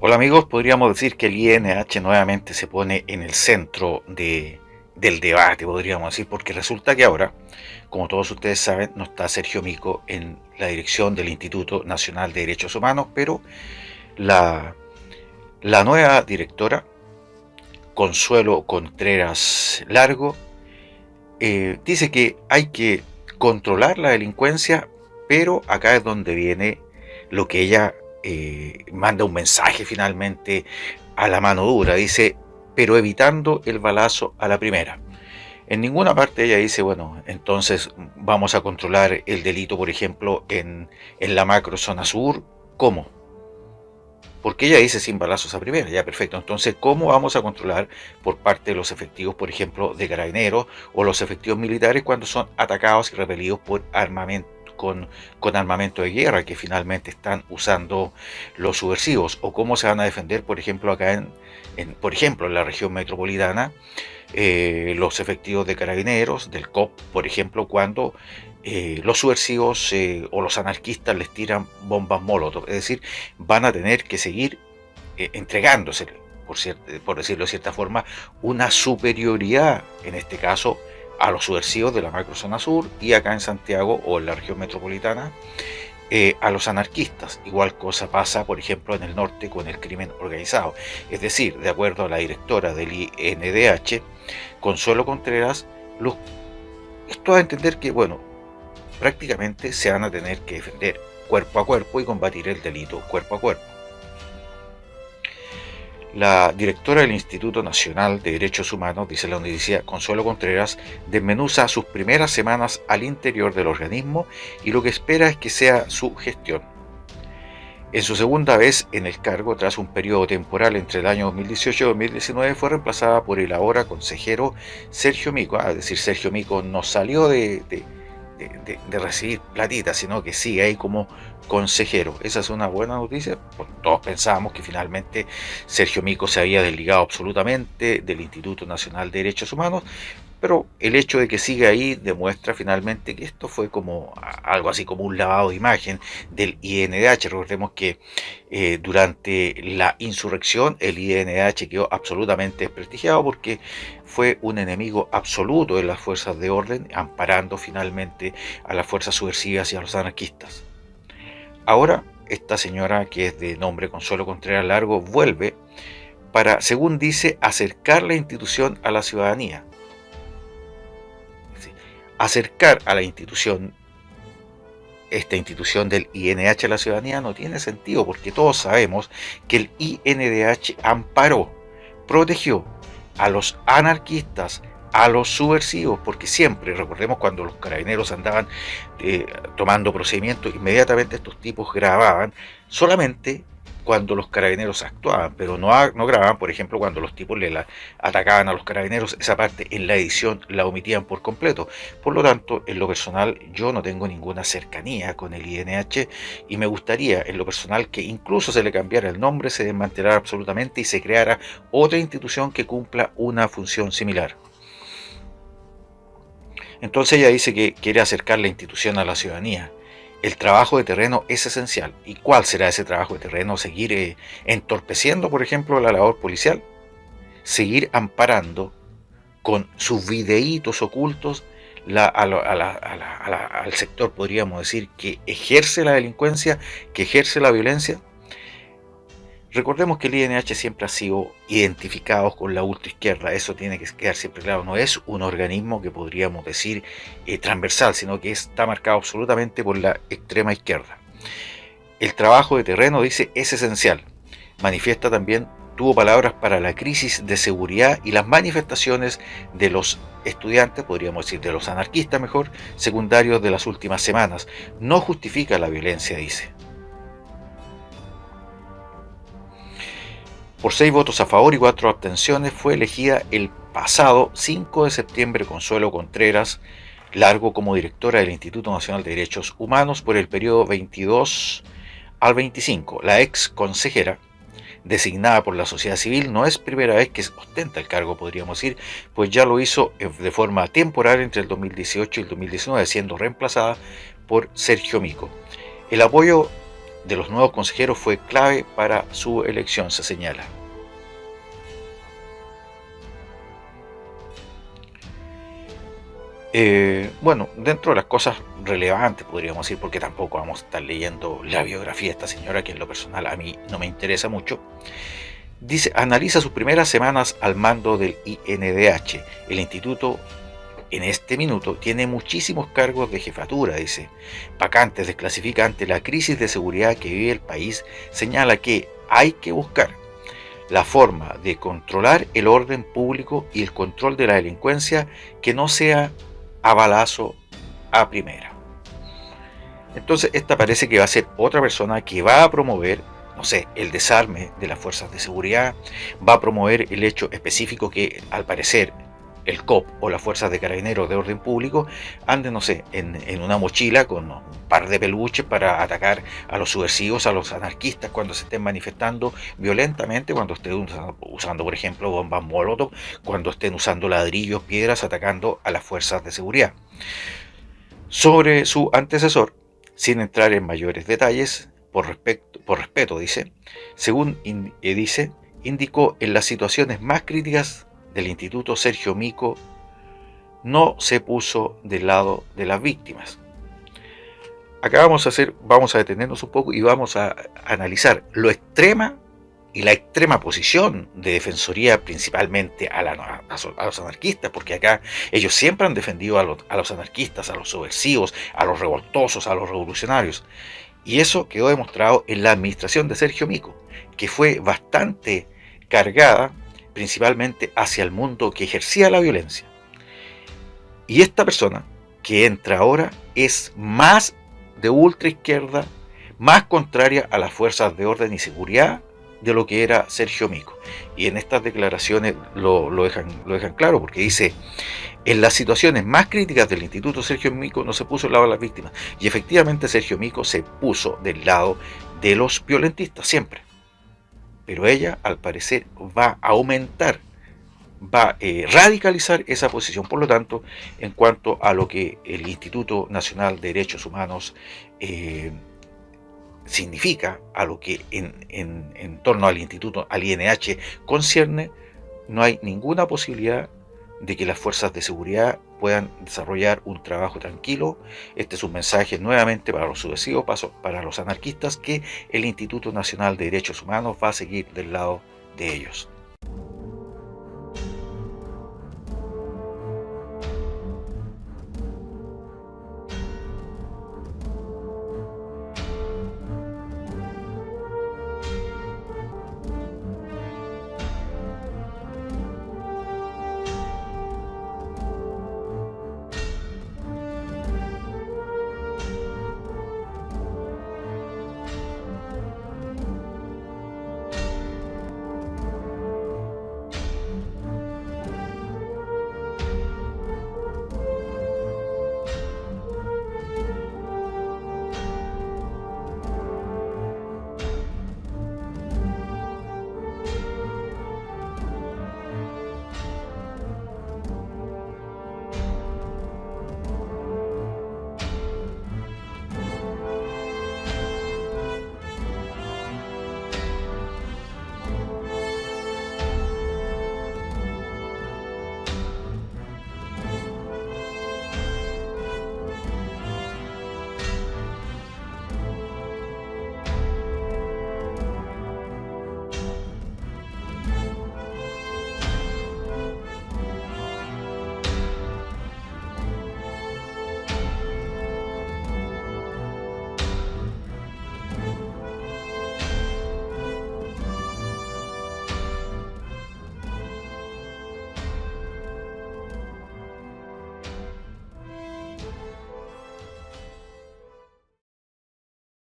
Hola amigos, podríamos decir que el INH nuevamente se pone en el centro del debate, podríamos decir, porque resulta que ahora, como todos ustedes saben, no está Sergio Mico en la dirección del Instituto Nacional de Derechos Humanos, pero la, la nueva directora, Consuelo Contreras Largo, dice que hay que controlar la delincuencia, pero acá es donde viene lo que ella manda un mensaje finalmente a la mano dura. Dice, pero evitando el balazo a la primera. En ninguna parte ella dice, bueno, entonces vamos a controlar el delito, por ejemplo, en la macro zona sur. ¿Cómo? Porque ella dice sin balazos a primera, ya perfecto. Entonces, ¿cómo vamos a controlar por parte de los efectivos, por ejemplo, de carabineros o los efectivos militares cuando son atacados y repelidos por armamento? Con armamento de guerra que finalmente están usando los subversivos, o cómo se van a defender, por ejemplo, acá por ejemplo, en la región metropolitana, los efectivos de carabineros, del COP, por ejemplo, cuando los subversivos o los anarquistas les tiran bombas molotov. Es decir, van a tener que seguir entregándose, por decirlo de cierta forma, una superioridad, en este caso, a los subversivos de la macrozona sur y acá en Santiago o en la región metropolitana, a los anarquistas. Igual cosa pasa, por ejemplo, en el norte con el crimen organizado. Es decir, de acuerdo a la directora del INDH, Consuelo Contreras, los, esto va a entender que, bueno, prácticamente se van a tener que defender cuerpo a cuerpo y combatir el delito cuerpo a cuerpo. La directora del Instituto Nacional de Derechos Humanos, dice la noticia, Consuelo Contreras, desmenuza sus primeras semanas al interior del organismo y lo que espera es que sea su gestión. En su segunda vez en el cargo, tras un periodo temporal entre el año 2018 y 2019, fue reemplazada por el ahora consejero Sergio Mico. Es decir, Sergio Mico no salió de recibir platita, sino que sigue ahí como consejero. Esa es una buena noticia, porque todos pensábamos que finalmente Sergio Mico se había desligado absolutamente del Instituto Nacional de Derechos Humanos, pero el hecho de que siga ahí demuestra finalmente que esto fue como algo así como un lavado de imagen del INDH. Recordemos que durante la insurrección el INDH quedó absolutamente desprestigiado porque fue un enemigo absoluto de las fuerzas de orden, amparando finalmente a las fuerzas subversivas y a los anarquistas. Ahora, esta señora, que es de nombre Consuelo Contreras Largo, vuelve para, según dice, acercar la institución a la ciudadanía. Acercar a la institución, esta institución del INDH a la ciudadanía no tiene sentido, porque todos sabemos que el INDH amparó, protegió a los anarquistas, a los subversivos, porque siempre, recordemos cuando los carabineros andaban tomando procedimientos, inmediatamente estos tipos grababan solamente cuando los carabineros actuaban, pero no grababan, por ejemplo, cuando los tipos atacaban a los carabineros. Esa parte en la edición la omitían por completo. Por lo tanto, en lo personal, yo no tengo ninguna cercanía con el INH y me gustaría, en lo personal, que incluso se le cambiara el nombre, se desmantelara absolutamente y se creara otra institución que cumpla una función similar. Entonces ella dice que quiere acercar la institución a la ciudadanía. El trabajo de terreno es esencial. ¿Y cuál será ese trabajo de terreno? ¿Seguir entorpeciendo, por ejemplo, la labor policial? ¿Seguir amparando con sus videitos ocultos al sector, podríamos decir, que ejerce la delincuencia, que ejerce la violencia? Recordemos que el INH siempre ha sido identificado con la ultraizquierda, eso tiene que quedar siempre claro, no es un organismo que podríamos decir transversal, sino que está marcado absolutamente por la extrema izquierda. El trabajo de terreno, dice, es esencial. Manifiesta también, tuvo palabras para la crisis de seguridad y las manifestaciones de los estudiantes, podríamos decir de los anarquistas mejor, secundarios de las últimas semanas. No justifica la violencia, dice. Por 6 votos a favor y 4 abstenciones fue elegida el pasado 5 de septiembre Consuelo Contreras Largo como directora del Instituto Nacional de Derechos Humanos por el periodo 22 al 25. La ex consejera, designada por la sociedad civil, no es primera vez que ostenta el cargo, podríamos decir, pues ya lo hizo de forma temporal entre el 2018 y el 2019, siendo reemplazada por Sergio Mico. El apoyo de los nuevos consejeros fue clave para su elección, se señala. Bueno, dentro de las cosas relevantes, podríamos decir, porque tampoco vamos a estar leyendo la biografía de esta señora, que en lo personal a mí no me interesa mucho. Dice, analiza sus primeras semanas al mando del INDH. El instituto en este minuto tiene muchísimos cargos de jefatura, dice. Vacantes, desclasifica ante la crisis de seguridad que vive el país. Señala que hay que buscar la forma de controlar el orden público y el control de la delincuencia que no sea a balazo a primera. Entonces esta parece que va a ser otra persona que va a promover, no sé, el desarme de las fuerzas de seguridad, va a promover el hecho específico que al parecer el COP o las fuerzas de carabineros de orden público anden, no sé, en una mochila con un par de peluches para atacar a los subversivos, a los anarquistas cuando se estén manifestando violentamente, cuando estén usando, por ejemplo, bombas molotov, cuando estén usando ladrillos, piedras, atacando a las fuerzas de seguridad. Sobre su antecesor, sin entrar en mayores detalles, por respeto, dice, según dice, indicó en las situaciones más críticas del Instituto Sergio Mico no se puso del lado de las víctimas. Acá vamos a detenernos un poco y vamos a analizar lo extrema y la extrema posición de defensoría principalmente a los anarquistas, porque acá ellos siempre han defendido a los anarquistas, a los subversivos, a los revoltosos, a los revolucionarios. Y eso quedó demostrado en la administración de Sergio Mico, que fue bastante cargada principalmente hacia el mundo que ejercía la violencia. Y esta persona que entra ahora es más de ultra izquierda, más contraria a las fuerzas de orden y seguridad de lo que era Sergio Mico. Y en estas declaraciones lo dejan claro, porque dice, en las situaciones más críticas del Instituto Sergio Mico no se puso del lado de las víctimas. Y efectivamente Sergio Mico se puso del lado de los violentistas siempre. Pero ella, al parecer, va a aumentar, va a radicalizar esa posición. Por lo tanto, en cuanto a lo que el Instituto Nacional de Derechos Humanos significa, a lo que en torno al Instituto, al INH concierne, no hay ninguna posibilidad de que las fuerzas de seguridad puedan desarrollar un trabajo tranquilo. Este es un mensaje nuevamente para los subversivos, para los anarquistas, que el Instituto Nacional de Derechos Humanos va a seguir del lado de ellos.